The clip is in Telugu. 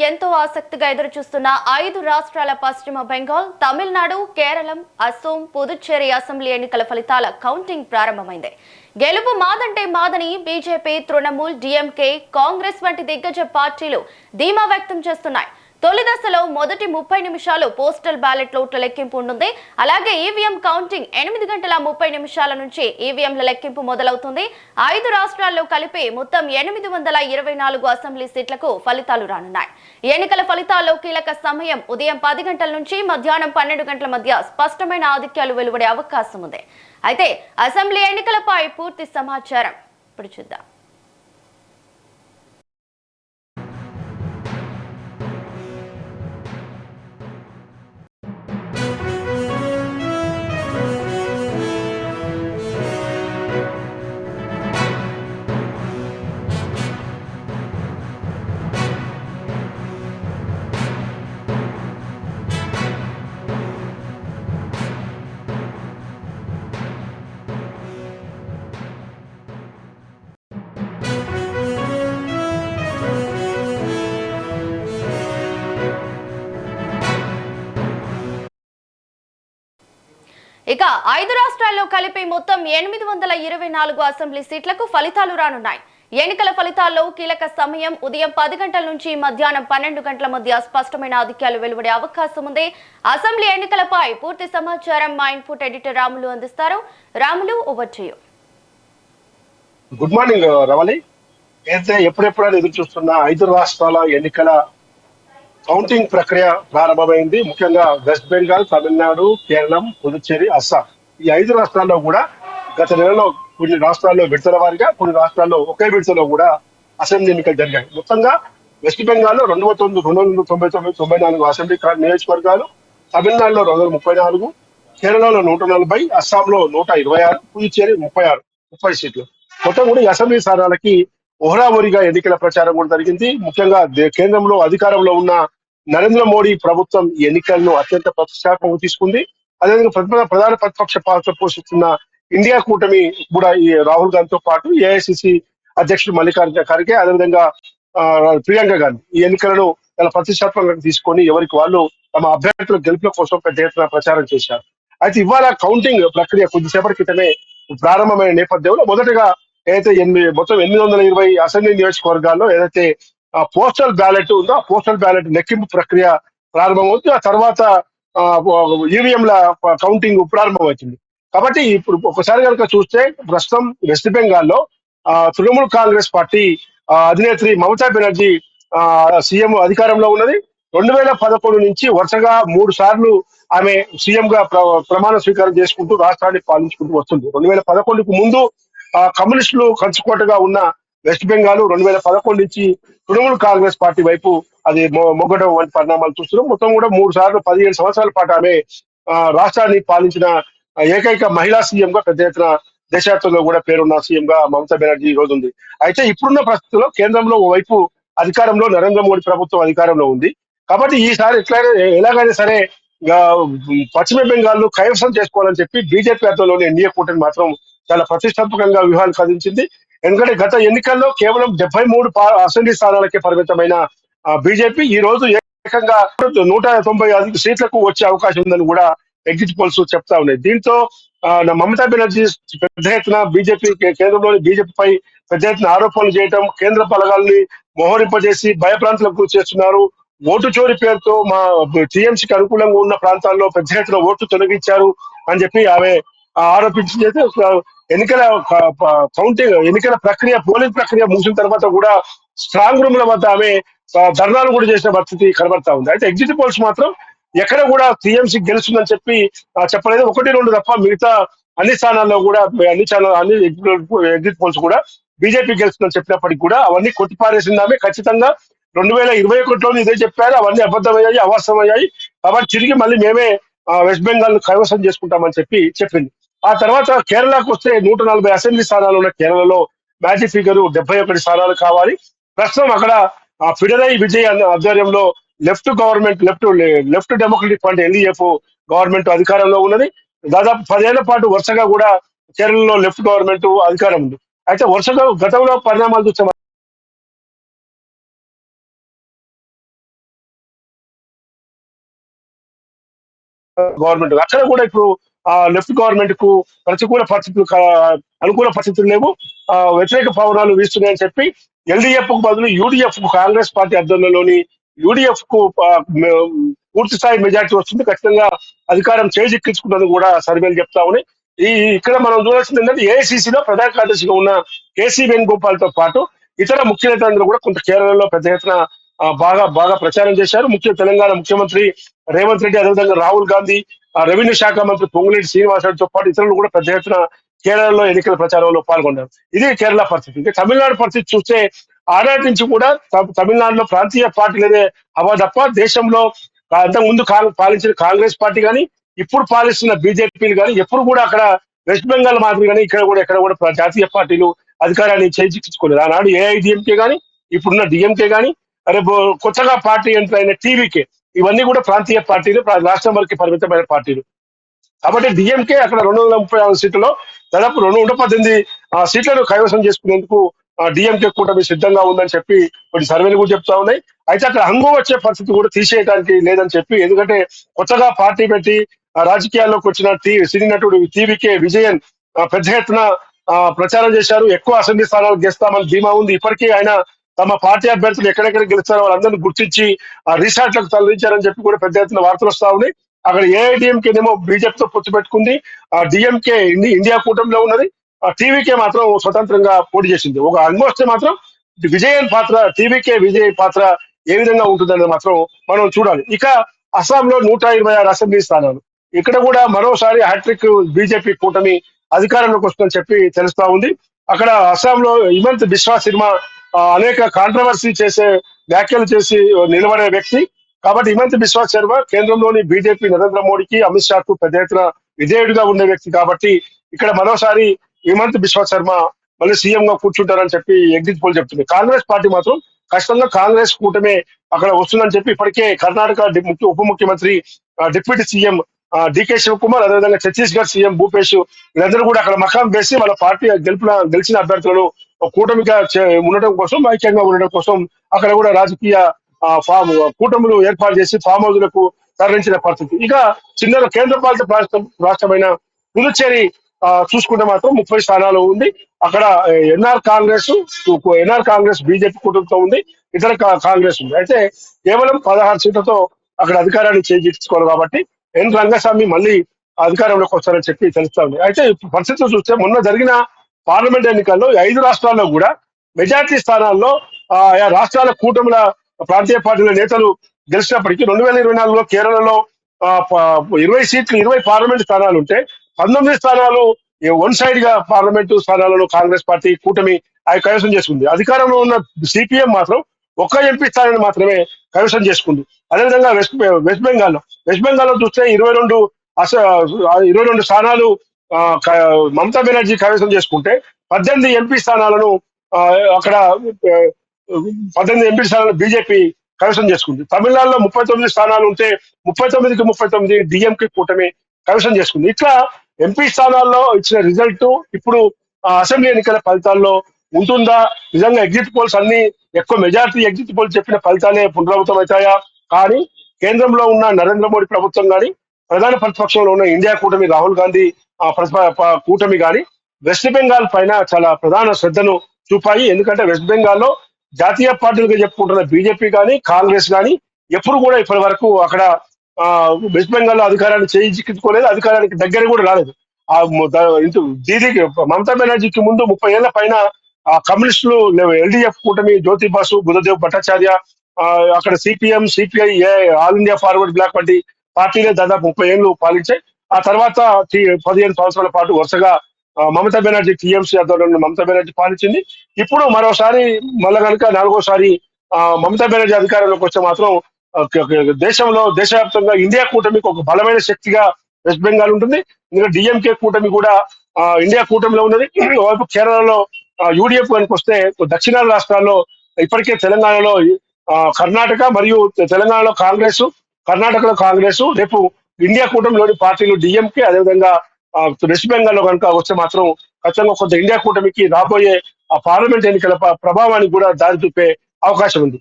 ఎంతో ఆసక్తిగా ఎదురుచూస్తున్న 5 రాష్ట్రాల పశ్చిమ బెంగాల్, తమిళనాడు, కేరళం, అసోం, పుదుచ్చేరి అసెంబ్లీ ఎన్నికల ఫలితాల కౌంటింగ్ ప్రారంభమైంది. గెలుపు మాదంటే మాదని బీజేపీ, తృణమూల్, డీఎంకే, కాంగ్రెస్ వంటి దిగ్గజ పార్టీలు ధీమా వ్యక్తం చేస్తున్నాయి. తొలి దశలో మొదటి 30 నిమిషాలు పోస్టల్ బ్యాలెట్ ఓట్ల లెక్కింపు ఉంటుంది. అలాగే ఈవీఎం కౌంటింగ్ 8:30 నుంచి ఈవీఎంల లెక్కింపు మొదలవుతుంది. 5 రాష్ట్రాల్లో కలిపి మొత్తం 824 అసెంబ్లీ సీట్లకు ఫలితాలు రానున్నాయి. ఎన్నికల ఫలితాల్లో కీలక సమయం ఉదయం 10 గంటల నుంచి మధ్యాహ్నం 12 గంటల మధ్య స్పష్టమైన ఆధిక్యాలు వెలువడే అవకాశం ఉంది. అయితే అసెంబ్లీ ఎన్నికలపై పూర్తి సమాచారం ఇప్పుడు చూద్దాం. ఇక 5 రాష్ట్రాల్లో కలిపి మొత్తం 824 అసెంబ్లీ సీట్లకు ఫలితాలు రానున్నాయి. ఎన్నికల ఫలితాల్లో కీలక సమయం ఉదయం 10 గంటల నుంచి మధ్యాహ్నం 12 గంటల మధ్య స్పష్టమైన ఆధిక్యాలు వెలువడే అవకాశం ఉంది. అసెంబ్లీ ఎన్నికలపై పూర్తి సమాచారం మా ఇన్పుట్ ఎడిటర్ రాములు అందిస్తారు. Ramulu, over to you. Good morning Ravali. అయితే ఎప్పుడెప్పుడు ఎదురు చూస్తున్న 5 రాష్ట్రాల ఎన్నికల కౌంటింగ్ ప్రక్రియ ప్రారంభమైంది. ముఖ్యంగా వెస్ట్ బెంగాల్, తమిళనాడు, కేరళం, పుదుచ్చేరి, అస్సాం ఈ 5 రాష్ట్రాల్లో కూడా గత నెలలో కొన్ని రాష్ట్రాల్లో విడతల వారిగా, కొన్ని రాష్ట్రాల్లో ఒకే విడతలో కూడా అసెంబ్లీ ఎన్నికలు జరిగాయి. మొత్తంగా వెస్ట్ బెంగాల్లో 294 అసెంబ్లీ నియోజకవర్గాలు, తమిళనాడులో 234, కేరళలో 140, అస్సాంలో 126, పుదుచ్చేరి 30 సీట్లు. మొత్తం కూడా ఈ అసెంబ్లీ స్థానాలకి ఓహరావోరిగా ఎన్నికల ప్రచారం కూడా జరిగింది. ముఖ్యంగా కేంద్రంలో అధికారంలో ఉన్న నరేంద్ర మోడీ ప్రభుత్వం ఈ ఎన్నికలను అత్యంత ప్రతిష్టాత్మకంగా తీసుకుంది. అదేవిధంగా ప్రధాన ప్రతిపక్ష పాత్ర పోషిస్తున్న ఇండియా కూటమి కూడా ఈ రాహుల్ గాంధీతో పాటు ఏఐసిసి అధ్యక్షుడు మల్లికార్జున ఖర్గే, అదేవిధంగా ప్రియాంక గాంధీ ఈ ఎన్నికలను చాలా ప్రతిష్టాత్మకంగా తీసుకొని ఎవరికి వాళ్ళు తమ అభ్యర్థుల గెలుపుల కోసం పెద్ద ఎత్తున ప్రచారం చేశారు. అయితే ఇవాళ కౌంటింగ్ ప్రక్రియ కొద్దిసేపటి క్రితమే ప్రారంభమైన నేపథ్యంలో మొదటగా ఏదైతే మొత్తం 820 అసెంబ్లీ నియోజకవర్గాల్లో ఏదైతే పోస్టల్ బ్యాలెట్ ఉందో ఆ పోస్టల్ బ్యాలెట్ లెక్కింపు ప్రక్రియ ప్రారంభమవుతుంది. ఆ తర్వాత ఈవీఎంల కౌంటింగ్ ప్రారంభమవుతుంది. కాబట్టి ఇప్పుడు ఒకసారి కనుక చూస్తే ప్రస్తుతం వెస్ట్ బెంగాల్లో తృణమూల్ కాంగ్రెస్ పార్టీ అధినేత్రి మమతా బెనర్జీ సీఎం అధికారంలో ఉన్నది. 2011 నుంచి వరుసగా 3 సార్లు ఆమె సీఎం గా ప్రమాణ స్వీకారం చేసుకుంటూ రాష్ట్రాన్ని పాలించుకుంటూ వస్తుంది. 2011కు ముందు కమ్యూనిస్టులు కంచుకోటగా ఉన్న వెస్ట్ బెంగాల్ 2011 నుంచి తృణమూల్ కాంగ్రెస్ పార్టీ వైపు అది మొగ్గడం వంటి పరిణామాలు చూస్తున్నాం. మొత్తం కూడా 3 సార్లు 17 సంవత్సరాల పాటు ఆమె రాష్ట్రాన్ని పాలించిన ఏకైక మహిళా సీఎం గా పెద్ద ఎత్తున దేశవ్యాప్తంగా కూడా పేరున్న సీఎం గా మమతా బెనర్జీ ఈ రోజు ఉంది. అయితే ఇప్పుడున్న పరిస్థితుల్లో కేంద్రంలో ఓవైపు అధికారంలో నరేంద్ర మోడీ ప్రభుత్వం అధికారంలో ఉంది. కాబట్టి ఈసారి ఎలాగైనా సరే పశ్చిమ బెంగాల్ ను కైవసం చేసుకోవాలని చెప్పి బీజేపీ ఆధ్వర్యంలోని ఎన్డీఏ కూటమి మాత్రం చాలా ప్రతిష్టాత్మకంగా వ్యూహాలు కదించింది. ఎందుకంటే గత ఎన్నికల్లో కేవలం 73 అసెంబ్లీ స్థానాలకే పరిమితమైన బీజేపీ ఈ రోజు ఏకంగా 195 సీట్లకు వచ్చే అవకాశం ఉందని కూడా ఎగ్జిట్ పోల్స్ చెప్తా ఉన్నాయి. దీంతో మమతా బెనర్జీ పెద్ద ఎత్తున బీజేపీ కేంద్రంలోని బీజేపీపై పెద్ద ఎత్తున ఆరోపణలు చేయటం, కేంద్ర బలగాల్ని మోహరింపజేసి భయప్రాంతాలకు గురి చేస్తున్నారు, ఓటు చోరీ పేరుతో మా టీఎంసీకి అనుకూలంగా ఉన్న ప్రాంతాల్లో పెద్ద ఎత్తున ఓట్లు తొలగించారు అని చెప్పి ఆమె ఆరోపించి ఎన్నికల ఎన్నికల ప్రక్రియ పోలింగ్ ప్రక్రియ ముగిసిన తర్వాత కూడా స్ట్రాంగ్ రూమ్ల వద్ద ఆమె ధర్నాలు కూడా చేసిన పరిస్థితి కనబడతా ఉంది. అయితే ఎగ్జిట్ పోల్స్ మాత్రం ఎక్కడ కూడా టీఎంసీ గెలుస్తుందని చెప్పి చెప్పలేదు. 1-2 తప్ప మిగతా అన్ని స్థానాల్లో కూడా అన్ని ఎగ్జిట్ పోల్స్ కూడా బీజేపీ గెలుస్తుందని చెప్పినప్పటికీ కూడా అవన్నీ కొట్టిపారేసిందామే. ఖచ్చితంగా 2021లోనే ఇదే చెప్పారు, అవన్నీ అబద్ధమయ్యాయి, అవాస్తవమయ్యాయి. కాబట్టి తిరిగి మళ్ళీ మేమే వెస్ట్ బెంగాల్ కైవసం చేసుకుంటామని చెప్పింది. ఆ తర్వాత కేరళకు వస్తే 140 అసెంబ్లీ స్థానాలు ఉన్న కేరళలో మ్యాజిక్ ఫిగర్ 71 స్థానాలు కావాలి. ప్రస్తుతం అక్కడ పిడరై విజయ్ ఆధ్వర్యంలో left democratic front LDF government అధికారంలో ఉన్నది. దాదాపు 10 ఏళ్ల పాటు వరుసగా కూడా కేరళలో లెఫ్ట్ గవర్నమెంట్ అధికారం ఉంది. అయితే వరుసగా గతంలో పరిణామాలు చూస్తే గవర్నమెంట్. అక్కడ కూడా ఇప్పుడు లెఫ్ట్ గవర్నమెంట్ కు ప్రతికూల పరిస్థితులు అనుకూల పరిస్థితులు లేవు, వ్యతిరేక పవనాలు వీస్తున్నాయని చెప్పి ఎల్డీఎఫ్ కు బదులు యూడీఎఫ్ కు, కాంగ్రెస్ పార్టీ ఆధ్వర్యంలోని యూడీఎఫ్ కు పూర్తి స్థాయి మెజార్టీ వస్తుంది. ఖచ్చితంగా అధికారం చేజిక్కించుకుందని కూడా సర్వేలు చెప్తా ఉన్నాయి. ఇక్కడ మనం చూడాల్సింది ఏంటంటే ఏఐసిసిలో ప్రధాన కార్యదర్శిగా ఉన్న కేసీ వేణుగోపాల్ తో పాటు ఇతర ముఖ్య నేతలందరూ కూడా కొంత కేరళలో పెద్ద ఎత్తున బాగా బాగా ప్రచారం చేశారు. తెలంగాణ ముఖ్యమంత్రి రేవంత్ రెడ్డి, అదేవిధంగా రాహుల్ గాంధీ, రెవెన్యూ శాఖ మంత్రి పొంగులేటి శ్రీనివాసరెడ్డితో పాటు ఇతరులు కూడా పెద్ద ఎత్తున కేరళలో ఎన్నికల ప్రచారంలో పాల్గొన్నారు. ఇది కేరళ పరిస్థితి. ఇంకా తమిళనాడు పరిస్థితి చూస్తే ఆనాటి నుంచి కూడా తమిళనాడులో ప్రాంతీయ పార్టీలనే హవా తప్ప దేశంలో అంతకుముందు పాలించిన కాంగ్రెస్ పార్టీ కానీ ఇప్పుడు పాలిస్తున్న బీజేపీలు కానీ ఎప్పుడు కూడా అక్కడ వెస్ట్ బెంగాల్ మాదిరిగానే ఎక్కడ కూడా జాతీయ పార్టీలు అధికారాన్ని చేజిక్కించుకోలేదు. ఆనాడు ఏఐడిఎంకే కానీ ఇప్పుడున్న డిఎంకే కానీ రేపు కొత్తగా పార్టీ ఎంటర్ అయిన టీవీకే, ఇవన్నీ కూడా ప్రాంతీయ పార్టీలు, రాష్ట్రం వరకు పరిమితమైన పార్టీలు. కాబట్టి డిఎంకే అక్కడ 236 సీట్లలో దాదాపు 218 సీట్లను కైవసం చేసుకునేందుకు డిఎంకే కూటమి సిద్ధంగా ఉందని చెప్పి కొన్ని సర్వేలు కూడా చెప్తా ఉన్నాయి. అయితే అక్కడ హంగు వచ్చే పరిస్థితి కూడా తీసేయడానికి లేదని చెప్పి, ఎందుకంటే కొత్తగా పార్టీ పెట్టి రాజకీయాల్లోకి వచ్చిన సినీ నటుడు టీవీకే విజయన్ పెద్ద ఎత్తున ప్రచారం చేశారు. ఎక్కువ అసెంబ్లీ స్థానాలు గెలుస్తామని ధీమా ఉంది. ఇప్పటికీ ఆయన తమ పార్టీ అభ్యర్థులు ఎక్కడెక్కడ గెలుస్తారో వాళ్ళందరినీ గుర్తించి రిసార్ట్లకు తరలించారని చెప్పి కూడా పెద్ద ఎత్తున వార్తలు వస్తా ఉన్నాయి. అక్కడ ఏఐడిఎంకేనేమో బీజేపీతో పొత్తు పెట్టుకుంది, డిఎంకే ఇండియా కూటమిలో ఉన్నది, టీవీకే మాత్రం స్వతంత్రంగా పోటీ చేసింది. ఒక ఆల్మోస్ట్ మాత్రం విజయన్ పాత్ర, టీవీకే విజయ్ పాత్ర ఏ విధంగా ఉంటుందనేది మాత్రం మనం చూడాలి. ఇక అస్సాంలో 126 అసెంబ్లీ స్థానాలు, ఇక్కడ కూడా మరోసారి హ్యాట్రిక్ బీజేపీ కూటమి అధికారంలోకి వస్తుందని చెప్పి తెలుస్తా ఉంది. అక్కడ అస్సాంలో హిమంత్ బిశ్వా శర్మ అనేక కాంట్రవర్సీ చేసే వ్యాఖ్యలు చేసి నిలబడే వ్యక్తి. కాబట్టి హిమంత్ బిశ్వా శర్మ కేంద్రంలోని బీజేపీ నరేంద్ర మోడీకి, అమిత్ షాకు పెద్ద ఎత్తున విధేయుడిగా ఉండే వ్యక్తి. కాబట్టి ఇక్కడ మరోసారి హిమంత్ బిశ్వా శర్మ మళ్ళీ సీఎం గా కూర్చుంటారని చెప్పి ఎగ్జిట్ పోల్ చెప్తుంది. కాంగ్రెస్ పార్టీ మాత్రం ఖచ్చితంగా కాంగ్రెస్ కూటమే అక్కడ వస్తుందని చెప్పి ఇప్పటికే కర్ణాటక ఉప ముఖ్యమంత్రి, డిప్యూటీ సీఎం డికే శివకుమార్, అదేవిధంగా ఛత్తీస్గఢ్ సీఎం భూపేష్ వీళ్ళందరూ కూడా అక్కడ మకాం వేసి వాళ్ళ పార్టీ గెలిచిన అభ్యర్థులను కూటమిగా ఉండటం కోసం, ఐక్యంగా ఉండడం కోసం అక్కడ కూడా రాజకీయ కూటములు ఏర్పాటు చేసి ఫామ్ హౌస్లకు తరలించిన పరిస్థితి. ఇక చిన్న కేంద్ర పాలిత రాష్ట్రమైన పుదుచ్చేరి చూసుకుంటే మాత్రం 30 స్థానాలు ఉంది. అక్కడ ఎన్ఆర్ కాంగ్రెస్ బీజేపీ కూటమితో ఉంది, ఇతర కాంగ్రెస్ ఉంది. అయితే కేవలం 16 సీట్లతో అక్కడ అధికారాన్ని చేజిక్కించుకోవాలి. కాబట్టి ఎన్ రంగస్వామి మళ్ళీ అధికారంలోకి వస్తారని చెప్పి తెలుస్తా ఉంది. అయితే పరిస్థితులు చూస్తే మొన్న జరిగిన పార్లమెంట్ ఎన్నికల్లో 5 రాష్ట్రాల్లో కూడా మెజార్టీ స్థానాల్లో రాష్ట్రాల కూటముల ప్రాంతీయ పార్టీల నేతలు గెలిచినప్పటికీ 2024లో కేరళలో 20 పార్లమెంట్ స్థానాలు ఉంటే 19 స్థానాలు వన్ సైడ్ గా పార్లమెంటు స్థానాలను కాంగ్రెస్ పార్టీ కూటమి కైవసం చేసుకుంది. అధికారంలో ఉన్న సిపిఎం మాత్రం ఒక్క ఎంపీ స్థానాన్ని మాత్రమే కైవసం చేసుకుంది. అదేవిధంగా వెస్ట్ బెంగాల్లో చూస్తే 22 స్థానాలు మమతా బెనర్జీ కైవసం చేసుకుంటే 18 ఎంపీ స్థానాలను అక్కడ 18 ఎంపీ స్థానాలు బీజేపీ కైవసం చేసుకుంది. తమిళనాడులో 39 స్థానాలు ఉంటే 39కి 39 డిఎంకే కూటమి కైవసం చేసుకుంది. ఇట్లా ఎంపీ స్థానాల్లో ఇచ్చిన రిజల్ట్ ఇప్పుడు అసెంబ్లీ ఎన్నికల ఫలితాల్లో ఉంటుందా? నిజంగా ఎగ్జిట్ పోల్స్ అన్ని ఎక్కువ మెజారిటీ ఎగ్జిట్ పోల్స్ చెప్పిన ఫలితాలే పునరావృతం అవుతాయా? కానీ కేంద్రంలో ఉన్న నరేంద్ర మోడీ ప్రభుత్వం కానీ, ప్రధాన ప్రతిపక్షంలో ఉన్న ఇండియా కూటమి రాహుల్ గాంధీ కూటమి కానీ వెస్ట్ బెంగాల్ పైన చాలా ప్రధాన శ్రద్ధను చూపాయి. ఎందుకంటే వెస్ట్ బెంగాల్లో జాతీయ పార్టీలుగా చెప్పుకుంటున్న బీజేపీ కానీ, కాంగ్రెస్ కానీ ఎప్పుడు కూడా ఇప్పటి వరకు అక్కడ వెస్ట్ బెంగాల్లో అధికారాన్ని చేయించుకోలేదు, అధికారానికి దగ్గర కూడా రాలేదు. దీనికి మమతా బెనర్జీకి ముందు 30 ఏళ్ల పైన కమ్యూనిస్టులు, ఎల్డీఎఫ్ కూటమి, జ్యోతి బాసు, బుద్ధదేవ్ భట్టాచార్య, అక్కడ CPM, CPI, All India Forward Bloc వంటి పార్టీలే దాదాపు 30 ఏళ్లు పాలించాయి. ఆ తర్వాత 15 సంవత్సరాల పాటు వరుసగా మమతా బెనర్జీ, టీఎంసీ ఆధ్వర్యంలో మమతా బెనర్జీ పాలించింది. ఇప్పుడు మరోసారి మళ్ళా కనుక 4వసారి మమతా బెనర్జీ అధికారంలోకి వస్తే మాత్రం దేశవ్యాప్తంగా ఇండియా కూటమికి ఒక బలమైన శక్తిగా వెస్ట్ బెంగాల్ ఉంటుంది. ఎందుకంటే డిఎంకే కూటమి కూడా ఇండియా కూటమిలో ఉన్నది. వైపు కేరళలో యూడిఎఫ్ కనుక వస్తే దక్షిణాది రాష్ట్రాల్లో ఇప్పటికే తెలంగాణలో కర్ణాటక మరియు తెలంగాణలో కాంగ్రెస్, కర్ణాటకలో కాంగ్రెస్, రేపు ఇండియా కూటమిలోని పార్టీలు డిఎంకే, అదేవిధంగా వెస్ట్ బెంగాల్లో కనుక వస్తే మాత్రం ఖచ్చితంగా కొంత ఇండియా కూటమికి రాబోయే ఆ పార్లమెంట్ ఎన్నికల ప్రభావానికి కూడా దారి చూపే అవకాశం ఉంది.